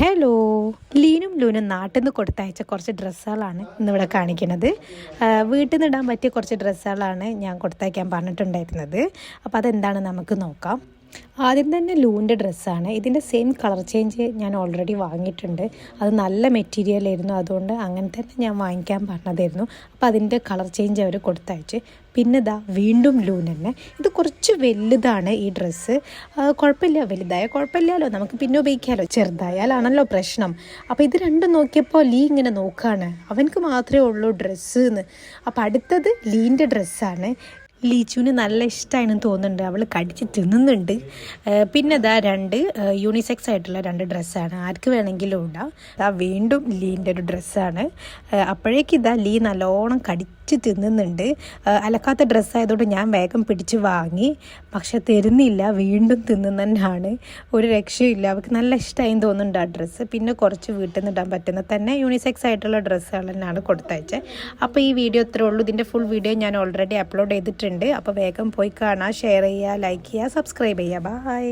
Hello, ലീനും ലൂനും നാട്ടിൽ നിന്ന് കൊടുത്തയച്ച കുറച്ച് ഡ്രസ്സുകളാണ് ഇന്നിവിടെ കാണിക്കുന്നത്. വീട്ടിൽ നിന്ന് ഇടാൻ പറ്റിയ കുറച്ച് ഡ്രസ്സുകളാണ് ഞാൻ കൊടുത്തയക്കാൻ പറഞ്ഞിട്ടുണ്ടായിരുന്നത്. അപ്പോൾ അതെന്താണ് നമുക്ക് നോക്കാം. ആദ്യം തന്നെ ലൂൻ്റെ ഡ്രസ്സാണ്. ഇതിൻ്റെ സെയിം കളർ ചേഞ്ച് ഞാൻ ഓൾറെഡി വാങ്ങിയിട്ടുണ്ട്. അത് നല്ല മെറ്റീരിയൽ ആയിരുന്നു, അതുകൊണ്ട് അങ്ങനെ തന്നെ ഞാൻ വാങ്ങിക്കാൻ പറഞ്ഞതായിരുന്നു. അപ്പോൾ അതിൻ്റെ കളർ ചേഞ്ച് അവർ കൊടുത്തയച്ച്. പിന്നെ വീണ്ടും ലൂൻ തന്നെ. ഇത് കുറച്ച് വലുതാണ് ഈ ഡ്രസ്സ്. കുഴപ്പമില്ല, വലുതായ കുഴപ്പമില്ലല്ലോ, നമുക്ക് പിന്നെ ഉപയോഗിക്കാമല്ലോ. ചെറുതായാലാണല്ലോ പ്രശ്നം. അപ്പോൾ ഇത് രണ്ടും നോക്കിയപ്പോൾ ലീ ഇങ്ങനെ നോക്കുകയാണ്, അവനക്ക് മാത്രമേ ഉള്ളൂ ഡ്രസ്സ് എന്ന്. അപ്പോൾ അടുത്തത് ലീൻ്റെ ഡ്രസ്സാണ്. ലീച്ചുവിന് നല്ല ഇഷ്ടമാണെന്ന് തോന്നുന്നുണ്ട്, അവൾ കടിച്ച് തിന്നുന്നുണ്ട്. പിന്നെ രണ്ട് യൂണിസെക്സ് ആയിട്ടുള്ള രണ്ട് ഡ്രസ്സാണ്, ആർക്ക് വേണമെങ്കിലും ഇടാം. വീണ്ടും ലീൻ്റെ ഒരു ഡ്രസ്സാണ്. അപ്പോഴേക്ക് ലീ നല്ലോണം കടിച്ച് തിന്നുന്നുണ്ട്. അലക്കാത്ത ഡ്രസ്സായതുകൊണ്ട് ഞാൻ വേഗം പിടിച്ച് വാങ്ങി, പക്ഷെ തരുന്നില്ല, വീണ്ടും തിന്നുന്നതന്നെയാണ്. ഒരു രക്ഷയില്ല. അവൾക്ക് നല്ല ഇഷ്ടമായെന്ന് തോന്നുന്നുണ്ട് ആ ഡ്രസ്സ്. പിന്നെ കുറച്ച് വീട്ടിൽ നിന്ന് ഇടാൻ പറ്റുന്ന തന്നെ യൂണിസെക്സ് ആയിട്ടുള്ള ഡ്രസ്സുകൾ തന്നെയാണ് കൊടുത്തയച്ചത്. അപ്പോൾ ഈ വീഡിയോ ഇത്രേ ഉള്ളൂ. ഇതിൻ്റെ ഫുൾ വീഡിയോ ഞാൻ ഓൾറെഡി അപ്ലോഡ് ചെയ്തിട്ടുണ്ട്. അപ്പോൾ വേഗം പോയി കാണാം, ഷെയർ ചെയ്യുക, ലൈക്ക് ചെയ്യുക, സബ്സ്ക്രൈബ് ചെയ്യുക. ബൈ.